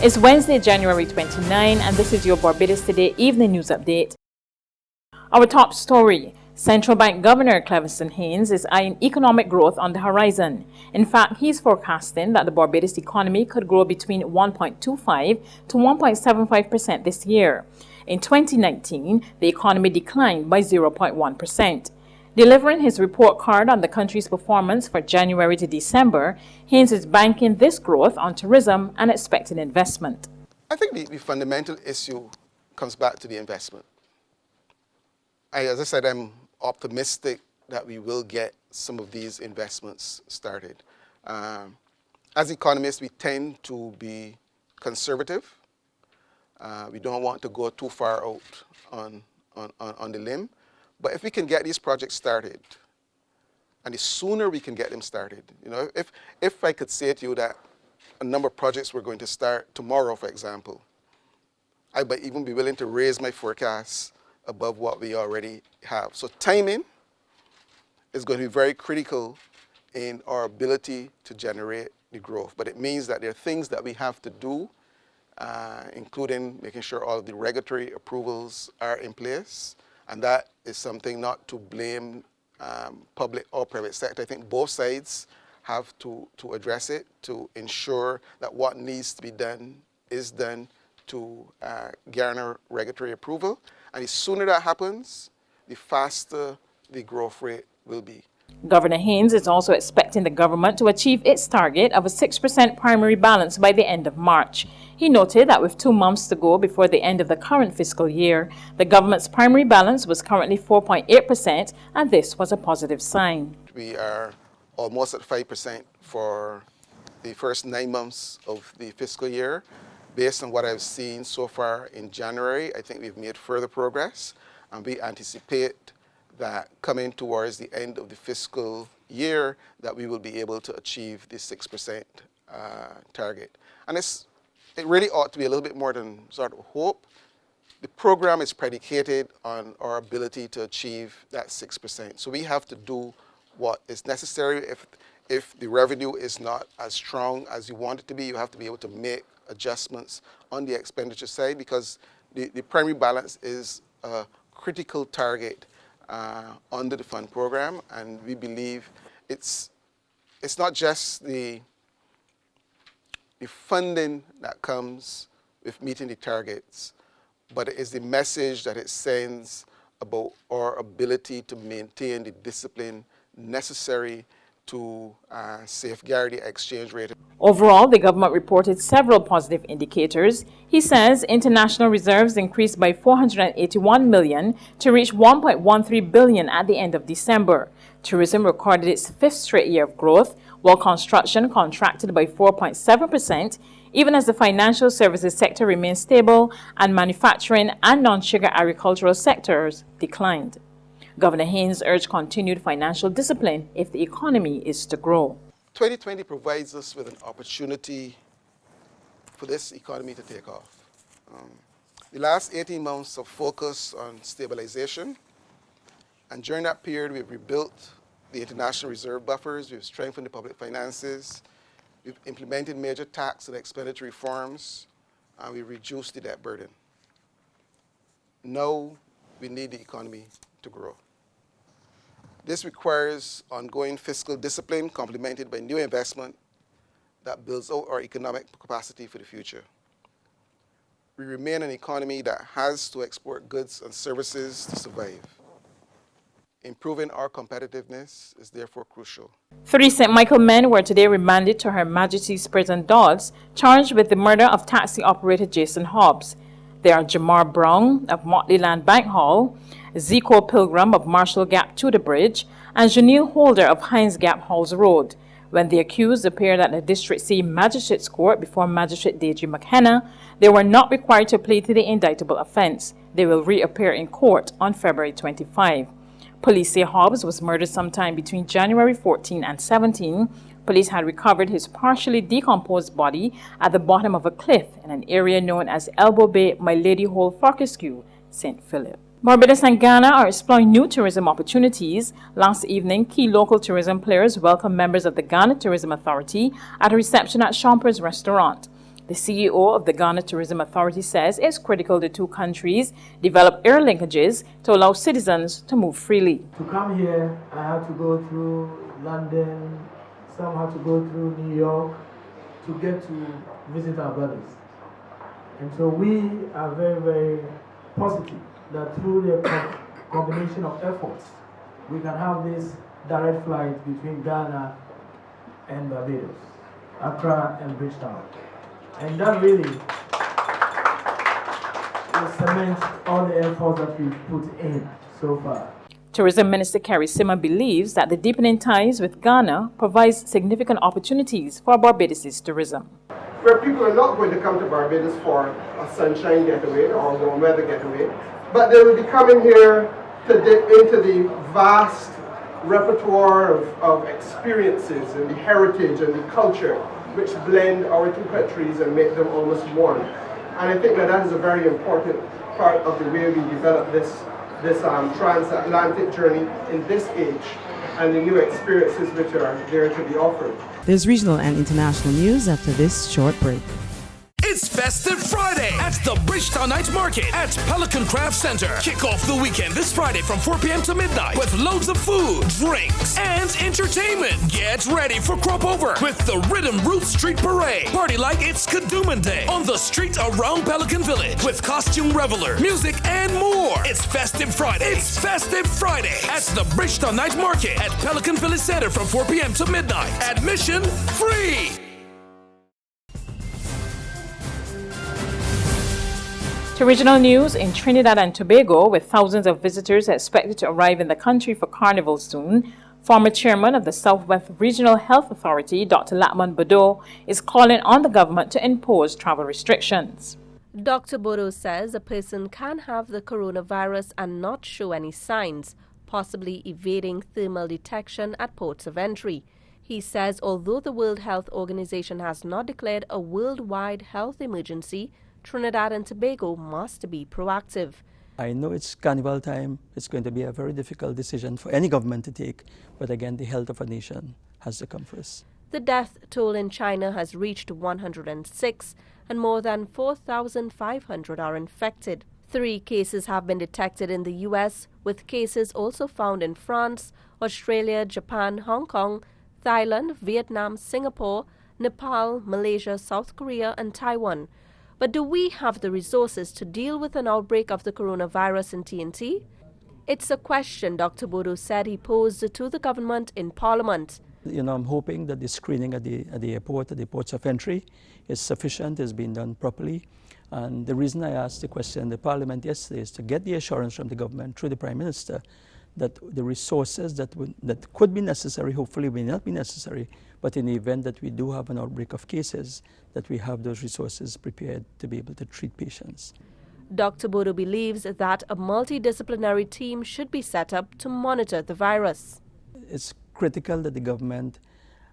It's Wednesday, January 29, and this is your Barbados Today Evening News Update. Our top story: Central Bank Governor Cleviston Haynes is eyeing economic growth on the horizon. In fact, he's forecasting that the Barbados economy could grow between 1.25 to 1.75% this year. In 2019, the economy declined by 0.1%. Delivering his report card on the country's performance for January to December, Haynes is banking this growth on tourism and expecting investment. I think the fundamental issue comes back to the investment. As I said, I'm optimistic that we will get some of these investments started. As economists, we tend to be conservative. We don't want to go too far out on the limb. But if we can get these projects started, and the sooner we can get them started, if I could say to you that a number of projects we're going to start tomorrow, for example, I might even be willing to raise my forecasts above what we already have. So timing is going to be very critical in our ability to generate the growth. But it means that there are things that we have to do, including making sure all of the regulatory approvals are in place. And that is something not to blame public or private sector. I think both sides have to address it to ensure that what needs to be done is done to garner regulatory approval. And the sooner that happens, the faster the growth rate will be. Governor Haynes is also expecting the government to achieve its target of a 6% primary balance by the end of March. He noted that with 2 months to go before the end of the current fiscal year, the government's primary balance was currently 4.8%, and this was a positive sign. We are almost at 5% for the first 9 months of the fiscal year. Based on what I've seen so far in January, I think we've made further progress, and we anticipate that coming towards the end of the fiscal year that we will be able to achieve the 6% target. And it really ought to be a little bit more than sort of hope. The program is predicated on our ability to achieve that 6%. So we have to do what is necessary. If the revenue is not as strong as you want it to be, you have to be able to make adjustments on the expenditure side, because the primary balance is a critical target under the fund program, and we believe it's not just the funding that comes with meeting the targets, but it is the message that it sends about our ability to maintain the discipline necessary to safeguard the exchange rate. Overall, the government reported several positive indicators. He says international reserves increased by 481 million to reach 1.13 billion at the end of December. Tourism recorded its 5th straight year of growth, while construction contracted by 4.7%, even as the financial services sector remained stable and manufacturing and non-sugar agricultural sectors declined. Governor Haynes urged continued financial discipline if the economy is to grow. 2020 provides us with an opportunity for this economy to take off. The last 18 months of focus on stabilization, and during that period we've rebuilt the international reserve buffers, we've strengthened the public finances, we've implemented major tax and expenditure reforms, and we've reduced the debt burden. Now we need the economy to grow. This requires ongoing fiscal discipline complemented by new investment that builds out our economic capacity for the future. We remain an economy that has to export goods and services to survive. Improving our competitiveness is therefore crucial. 3 St. Michael men were today remanded to Her Majesty's Prison Dodds, charged with the murder of taxi operator Jason Hobbs. They are Jamar Brown of Motley Land Bank Hall, Zico Pilgrim of Marshall Gap Tudor Bridge, and Janelle Holder of Hines Gap Halls Road. When the accused appeared at the District C Magistrates Court before Magistrate Deidre McKenna, they were not required to plead to the indictable offense. They will reappear in court on February 25. Police say Hobbs was murdered sometime between January 14 and 17. Police had recovered his partially decomposed body at the bottom of a cliff in an area known as Elbow Bay My Lady Hole Fortescue, St. Philip. Barbados and Ghana are exploring new tourism opportunities. Last evening, key local tourism players welcomed members of the Ghana Tourism Authority at a reception at Champer's restaurant. The CEO of the Ghana Tourism Authority says it's critical the two countries develop air linkages to allow citizens to move freely. To come here, I had to go through London, some had to go through New York to get to visit our brothers. And so we are very, very positive that through the combination of efforts, we can have this direct flight between Ghana and Barbados, Accra and Bridgetown. And that really will cement all the efforts that we've put in so far. Tourism Minister Kerry Sima believes that the deepening ties with Ghana provides significant opportunities for Barbados' tourism. Where people are not going to come to Barbados for a sunshine getaway or a warm weather getaway, but they will be coming here to dip into the vast repertoire of experiences and the heritage and the culture which blend our two countries and make them almost one. And I think that is a very important part of the way we develop this transatlantic journey in this age and the new experiences which are there to be offered. There's regional and international news after this short break. It's Festive Friday at the Bridgetown Night Market at Pelican Craft Center. Kick off the weekend this Friday from 4 p.m. to midnight with loads of food, drinks, and entertainment. Get ready for Crop Over with the Rhythm Roots Street Parade. Party like it's Kadooman Day on the street around Pelican Village with costume reveler, music, and more. It's Festive Friday. It's Festive Friday at the Bridgetown Night Market at Pelican Village Center from 4 p.m. to midnight. Admission free. To regional news in Trinidad and Tobago, with thousands of visitors expected to arrive in the country for Carnival soon, former chairman of the Southwest Regional Health Authority, Dr. Lakman Bodo, is calling on the government to impose travel restrictions. Dr. Bodo says a person can have the coronavirus and not show any signs, possibly evading thermal detection at ports of entry. He says although the World Health Organization has not declared a worldwide health emergency, Trinidad and Tobago must be proactive. I know it's carnival time. It's going to be a very difficult decision for any government to take. But again, the health of a nation has to come first. The death toll in China has reached 106 and more than 4,500 are infected. 3 cases have been detected in the U.S., with cases also found in France, Australia, Japan, Hong Kong, Thailand, Vietnam, Singapore, Nepal, Malaysia, South Korea, and Taiwan. But do we have the resources to deal with an outbreak of the coronavirus in TNT? It's a question Dr. Bodo said he posed to the government in Parliament. I'm hoping that the screening at the airport, at the ports of entry, is sufficient, is being done properly. And the reason I asked the question in the Parliament yesterday is to get the assurance from the government through the Prime Minister that the resources that could be necessary, hopefully may not be necessary, but in the event that we do have an outbreak of cases, that we have those resources prepared to be able to treat patients. Dr. Bodo believes that a multidisciplinary team should be set up to monitor the virus. It's critical that the government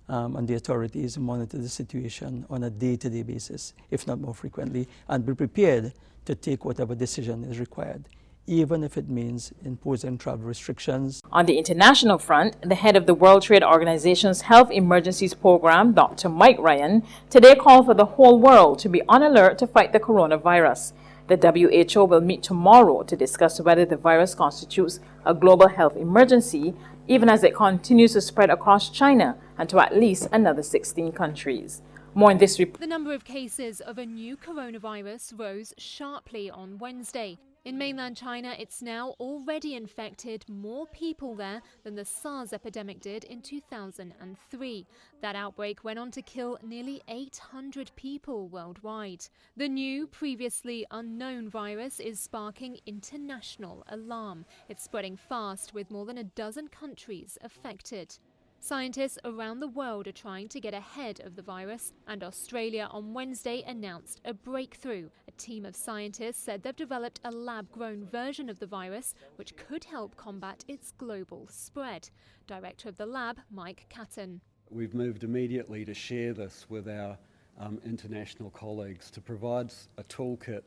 and the authorities monitor the situation on a day-to-day basis, if not more frequently, and be prepared to take whatever decision is required, even if it means imposing travel restrictions. On the international front, the head of the World Trade Organization's Health Emergencies Program, Dr. Mike Ryan, today called for the whole world to be on alert to fight the coronavirus. The WHO will meet tomorrow to discuss whether the virus constitutes a global health emergency, even as it continues to spread across China and to at least another 16 countries. More in this report. The number of cases of a new coronavirus rose sharply on Wednesday. In mainland China, it's now already infected more people there than the SARS epidemic did in 2003. That outbreak went on to kill nearly 800 people worldwide. The new, previously unknown virus is sparking international alarm. It's spreading fast, with more than a dozen countries affected. Scientists around the world are trying to get ahead of the virus, and Australia on Wednesday announced a breakthrough. A team of scientists said they've developed a lab-grown version of the virus which could help combat its global spread. Director of the lab, Mike Catton. We've moved immediately to share this with our international colleagues to provide a toolkit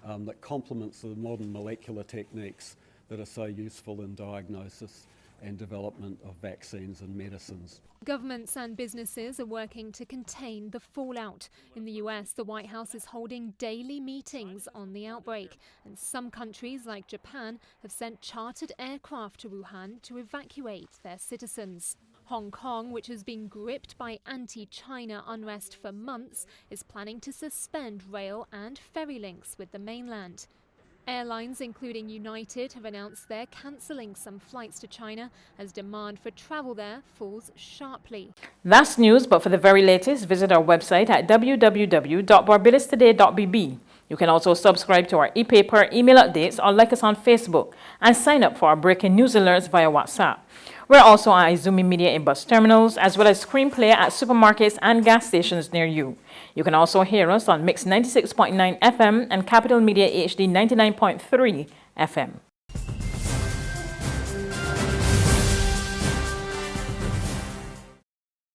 that complements the modern molecular techniques that are so useful in diagnosis and development of vaccines and medicines. Governments and businesses are working to contain the fallout. In the US, the White House is holding daily meetings on the outbreak, and some countries, like Japan, have sent chartered aircraft to Wuhan to evacuate their citizens. Hong Kong, which has been gripped by anti-China unrest for months, is planning to suspend rail and ferry links with the mainland. Airlines, including United, have announced they're cancelling some flights to China as demand for travel there falls sharply. That's news, but for the very latest, visit our website at www.barbadostoday.bb. You can also subscribe to our e-paper, email updates, or like us on Facebook, and sign up for our breaking news alerts via WhatsApp. We're also on Izumi Media in bus terminals, as well as Screenplay at supermarkets and gas stations near you. You can also hear us on Mix 96.9 FM and Capital Media HD 99.3 FM.